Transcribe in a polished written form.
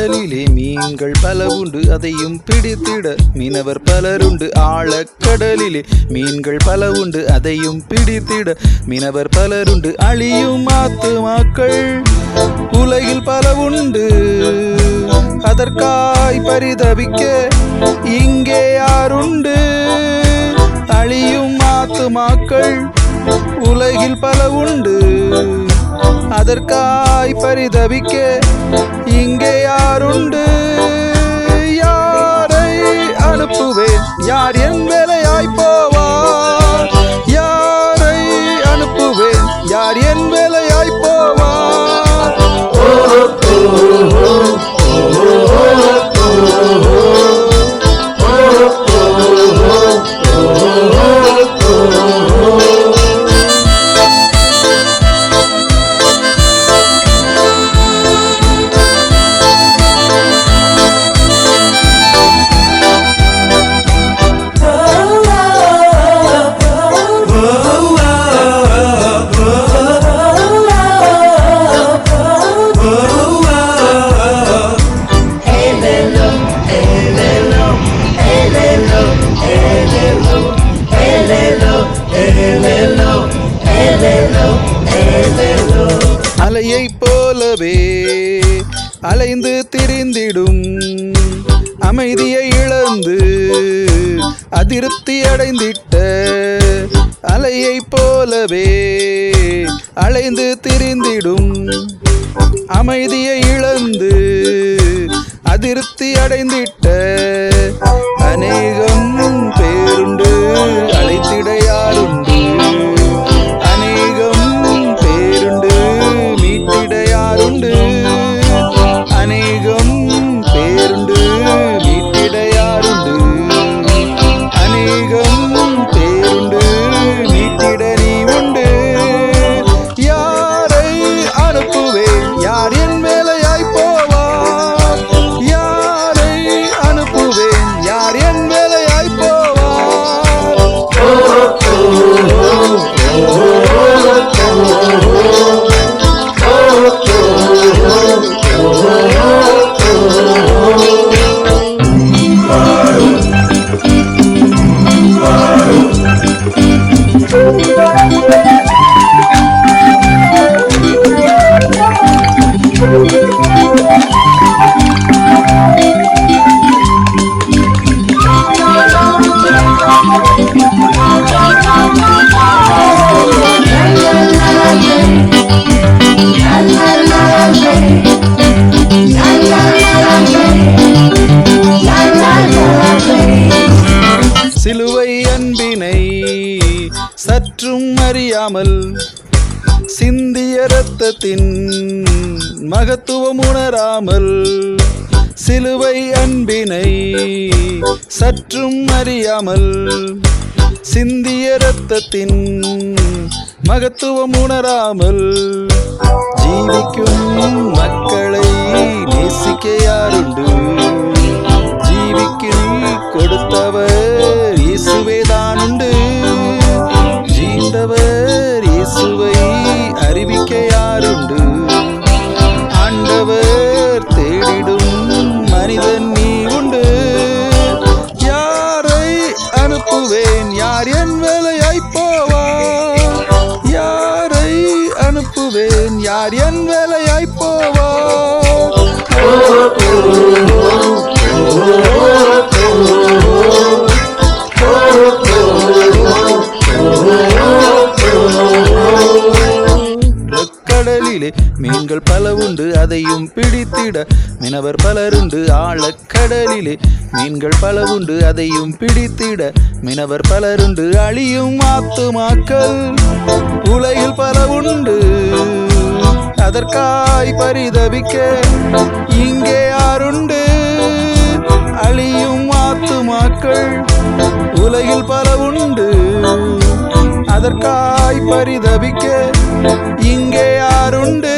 கடலிலே மீன்கள் பல உண்டு, அதையும் பிடித்திட மீனவர் பலருண்டு. ஆழக்கடலிலே மீன்கள் பல உண்டு, அதையும் பிடித்திட மீனவர் பலருண்டு. அழியும் ஆத்துமாக்கள் உலகில் பல உண்டு, அதற்காய் பரிதவிக்க இங்கே யாருண்டு? அழியும் ஆத்துமாக்கள் உலகில் பல உண்டு, அதற்காய் பரிதவிக்க இங்கே யாருண்டு? யாரை அனுப்புவேன்? யார் என் வேலையாய் போவார்? யாரை அனுப்புவேன்? யார் என் வேலையாய் போவார்? அலையை போலவே அலைந்து திரிந்திடும், அமைதியை இழந்து அதிருப்தி அடைந்திட்ட. அலையை போலவே அலைந்து திரிந்திடும், அமைதியை இழந்து அதிருப்தி அடைந்திட்ட. அநேகம் பேருண்டு, அழைத்திட யாருண்டு? அநேகம் பேருண்டு, மீட்டிட யாருண்டு? அநேகம் பேருண்டு, மீட்டிட யாருண்டு? அநேகம் பேருண்டு, மீட்டிட நீ உண்டு. யாரை அனுப்புவேன்? யார் என் வேலையாய் போவார்? யாரை அனுப்புவேன்? யார் என் வேலையாய் போவார்? சிலுவை அன்பினை சற்றும் அறியாமல் சிந்திய இரத்தத்தின் மகத்துவம் உணராமல், சிலுவை அன்பினை சற்றும் அறியாமல் சிந்திய இரத்தத்தின் மகத்துவம் உணராமல், ஜீவிக்கும் மக்களை நேசிக்க யாருண்டு? ஜீவிக்கு கொடுத்தவர் இயேசுவேதான் உண்டு. ஜீண்டவர் இயேசுவை அறிவிக்க யாருண்டு? ஆண்டவர் தேடிடும் மனிதன் நீ உண்டு. யாரை அனுப்புவேன்? யார் என் வேலையாய் போவார்? யாரை அனுப்புவேன்? யார் என் வேலையாய் போவார்? கடலிலே மீன்கள் பல உண்டு, அதையும் பிடித்திட மீனவர் பலருண்டு. ஆழக்கடலிலே மீன்கள் பல உண்டு, அதையும் பிடித்திட மீனவர் பலருண்டு. அழியும் ஆத்துமாக்கள் உலகில் பல உண்டு, அதற்காய் பரிதவிக்க இங்கே யாருண்டு? அழியும் ஆத்துமாக்கள் உலகில் பல உண்டு, அதற்காய் பரிதவிக்க இங்கே யாருண்டு?